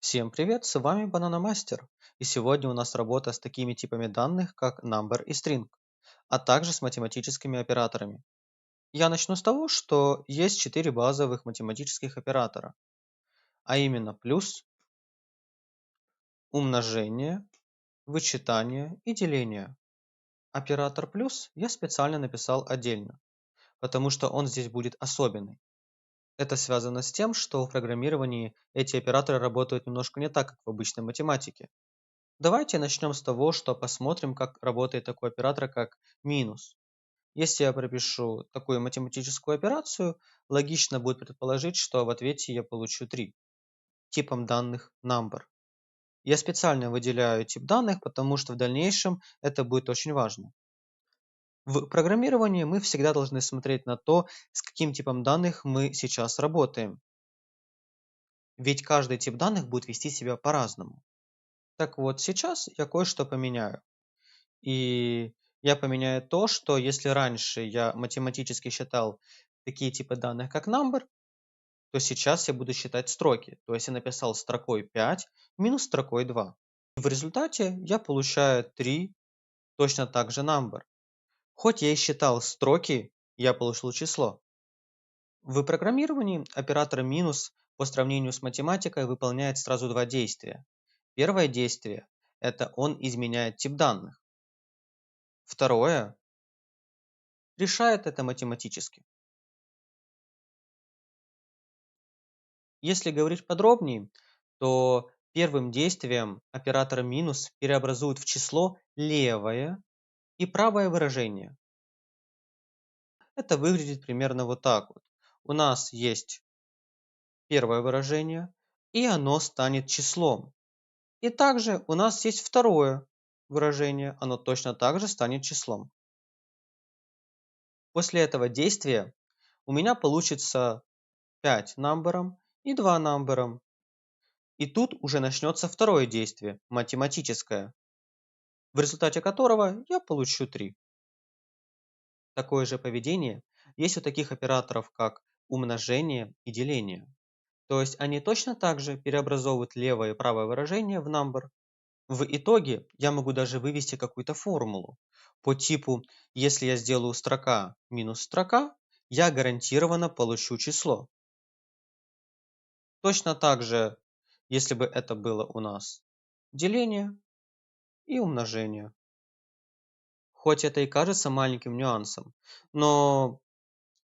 Всем привет, с вами Banana Master. И сегодня у нас работа с такими типами данных, как number и string, а также с математическими операторами. Я начну с того, что есть 4 базовых математических оператора, а именно плюс, умножение, вычитание и деление. Оператор плюс я специально написал отдельно, потому что он здесь будет особенный. Это связано с тем, что в программировании эти операторы работают немножко не так, как в обычной математике. Давайте начнем с того, что посмотрим, как работает такой оператор, как минус. Если я пропишу такую математическую операцию, логично будет предположить, что в ответе я получу 3 типом данных number. Я специально выделяю тип данных, потому что в дальнейшем это будет очень важно. В программировании мы всегда должны смотреть на то, с каким типом данных мы сейчас работаем. Ведь каждый тип данных будет вести себя по-разному. Так вот, сейчас я кое-что поменяю. И я поменяю то, что если раньше я математически считал такие типы данных, как number, то сейчас я буду считать строки. То есть я написал строкой 5 минус строкой 2. В результате я получаю 3 точно так же number. Хоть я и считал строки, я получил число. В программировании оператор минус по сравнению с математикой выполняет сразу два действия. Первое действие – это он изменяет тип данных. Второе – решает это математически. Если говорить подробнее, то первым действием оператор минус преобразует в число левое и правое выражение. Это выглядит примерно вот так вот. У нас есть первое выражение, и оно станет числом. И также у нас есть второе выражение, оно точно так же станет числом. После этого действия у меня получится 5 намбером и 2 намбером. И тут уже начнется второе действие, математическое, в результате которого я получу 3. Такое же поведение есть у таких операторов, как умножение и деление. То есть они точно так же преобразовывают левое и правое выражение в number. В итоге я могу даже вывести какую-то формулу по типу, если я сделаю строка минус строка, я гарантированно получу число. Точно так же, если бы это было у нас деление и умножение. Хоть это и кажется маленьким нюансом, но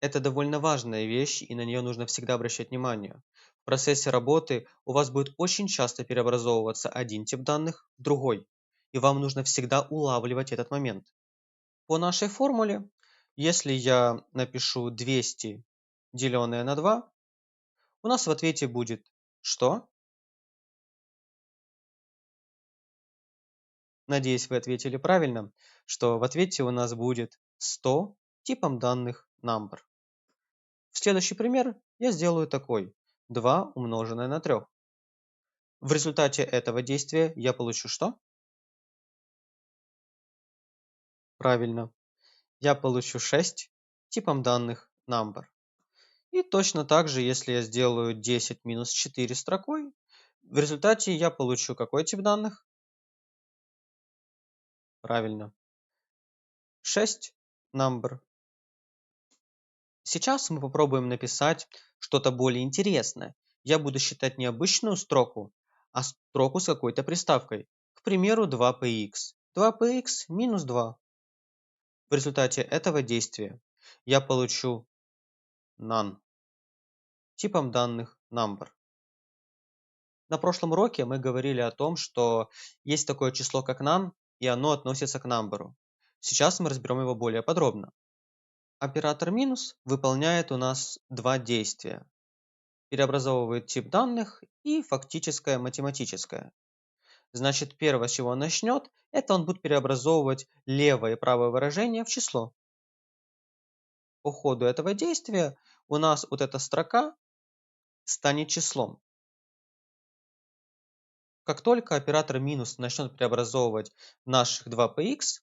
это довольно важная вещь, и на нее нужно всегда обращать внимание. В процессе работы у вас будет очень часто преобразовываться один тип данных в другой, и вам нужно всегда улавливать этот момент. По нашей формуле, если я напишу 200 деленное на 2, у нас в ответе будет что? Надеюсь, вы ответили правильно, что в ответе у нас будет 100 типом данных number. Следующий пример я сделаю такой. 2 умноженное на 3. В результате этого действия я получу что? Правильно. Я получу 6 типом данных number. И точно так же, если я сделаю 10 минус 4 строкой, в результате я получу какой тип данных? Правильно. 6 number. Сейчас мы попробуем написать что-то более интересное. Я буду считать не обычную строку, а строку с какой-то приставкой. К примеру, 2px. 2px минус 2. В результате этого действия я получу none типом данных number. На прошлом уроке мы говорили о том, что есть такое число как none, и оно относится к number. Сейчас мы разберем его более подробно. Оператор минус выполняет у нас два действия. Преобразовывает тип данных и фактическое математическое. Значит, первое, с чего он начнет, это он будет преобразовывать левое и правое выражение в число. По ходу этого действия у нас вот эта строка станет числом. Как только оператор минус начнет преобразовывать наших 2px,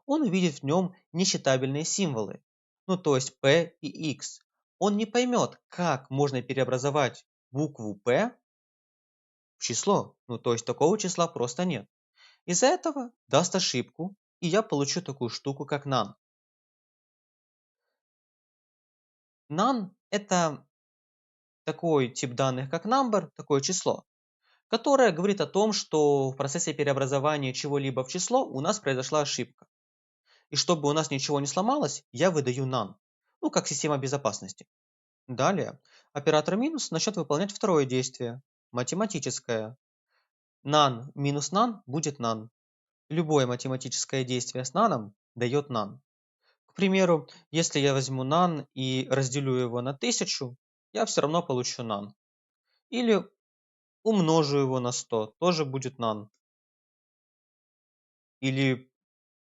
он увидит в нем несчитабельные символы, ну то есть p и x. Он не поймет, как можно преобразовать букву p в число. Ну, то есть такого числа просто нет. Из-за этого даст ошибку, и я получу такую штуку, как none. None – это такой тип данных, как number, такое число, которое говорит о том, что в процессе преобразования чего-либо в число у нас произошла ошибка. И чтобы у нас ничего не сломалось, я выдаю none. Ну, как система безопасности. Далее, оператор минус начнет выполнять второе действие, математическое. None минус none будет none. Любое математическое действие с none дает none. К примеру, если я возьму none и разделю его на 1000, я все равно получу none. Или умножу его на 100, тоже будет none. Или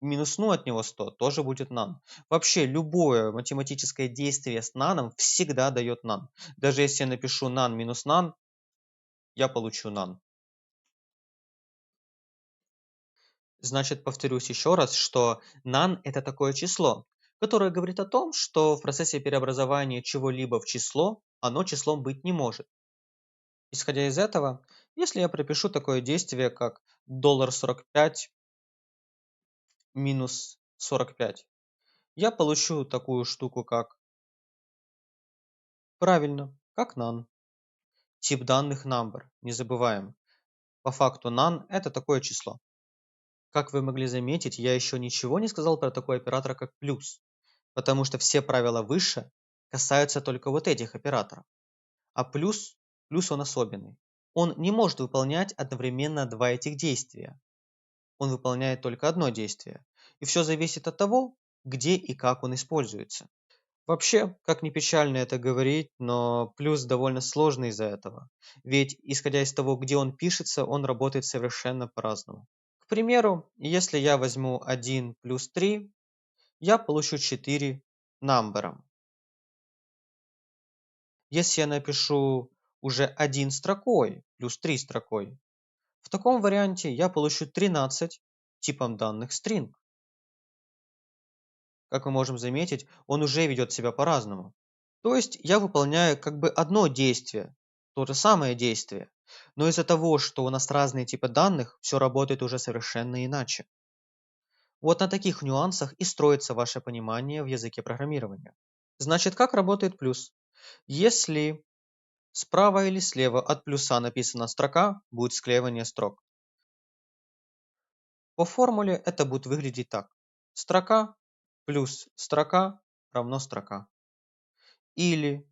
минусну от него 100, тоже будет none. Вообще, любое математическое действие с none всегда дает none. Даже если я напишу none минус none, я получу none. Значит, повторюсь еще раз, что none – это такое число, которое говорит о том, что в процессе преобразования чего-либо в число, оно числом быть не может. Исходя из этого, если я пропишу такое действие, как $45 минус 45, я получу такую штуку, как правильно, как none. Тип данных number, не забываем. По факту none – это такое число. Как вы могли заметить, я еще ничего не сказал про такой оператор, как плюс, потому что все правила выше касаются только вот этих операторов. А плюс он особенный. Он не может выполнять одновременно два этих действия. Он выполняет только одно действие. И все зависит от того, где и как он используется. Вообще, как ни печально это говорить, но плюс довольно сложный из-за этого. Ведь, исходя из того, где он пишется, он работает совершенно по-разному. К примеру, если я возьму 1 плюс 3, я получу 4 number. Если я напишу уже 1 строкой плюс 3 строкой, в таком варианте я получу 13 типом данных string. Как мы можем заметить, он уже ведет себя по-разному. То есть я выполняю как бы одно действие, то же самое действие, но из-за того, что у нас разные типы данных, все работает уже совершенно иначе. Вот на таких нюансах и строится ваше понимание в языке программирования. Значит, как работает плюс? Если справа или слева от плюса написана строка, будет склеивание строк. По формуле это будет выглядеть так. Строка плюс строка равно строка. Или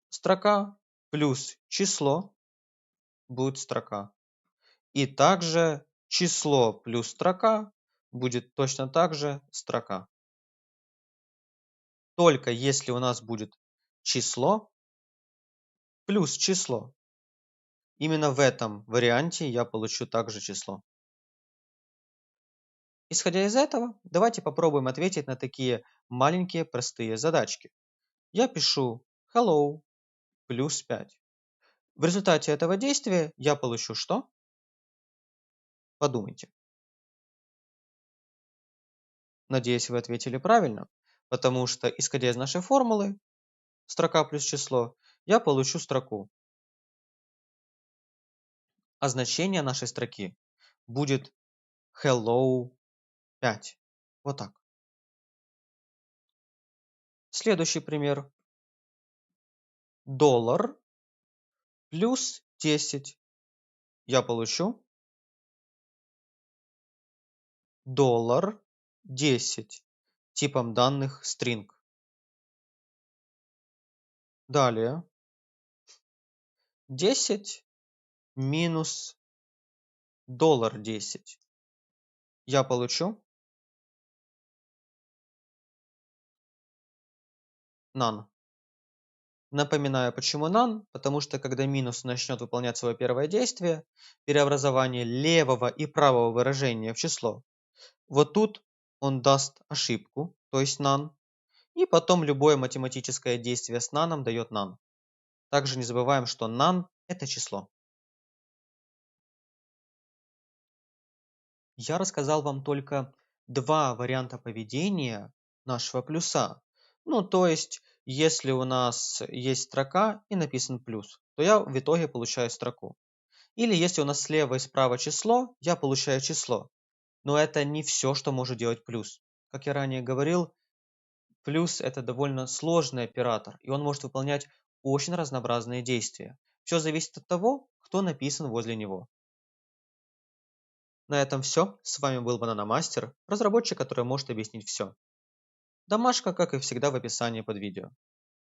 строка плюс число будет строка. И также число плюс строка будет точно так же строка. Только если у нас будет число плюс число. Именно в этом варианте я получу также число. Исходя из этого, давайте попробуем ответить на такие маленькие простые задачки. Я пишу hello плюс 5. В результате этого действия я получу что? Подумайте. Надеюсь, вы ответили правильно, потому что, исходя из нашей формулы, строка плюс число, я получу строку. А значение нашей строки будет hello 5. Вот так. Следующий пример. Доллар плюс 10. Я получу доллар 10 типом данных string. Далее 10 минус доллар 10. Я получу none. Напоминаю, почему none, потому что когда минус начнет выполнять свое первое действие, преобразование левого и правого выражения в число, вот тут он даст ошибку, то есть none, и потом любое математическое действие с none дает none. Также не забываем, что none – это число. Я рассказал вам только два варианта поведения нашего плюса. Ну, то есть, если у нас есть строка и написан плюс, то я в итоге получаю строку. Или если у нас слева и справа число, я получаю число. Но это не все, что может делать плюс. Как я ранее говорил, плюс это довольно сложный оператор, и он может выполнять очень разнообразные действия. Все зависит от того, кто написан возле него. На этом все. С вами был Банана Мастер, разработчик, который может объяснить все. Домашка, как и всегда, в описании под видео.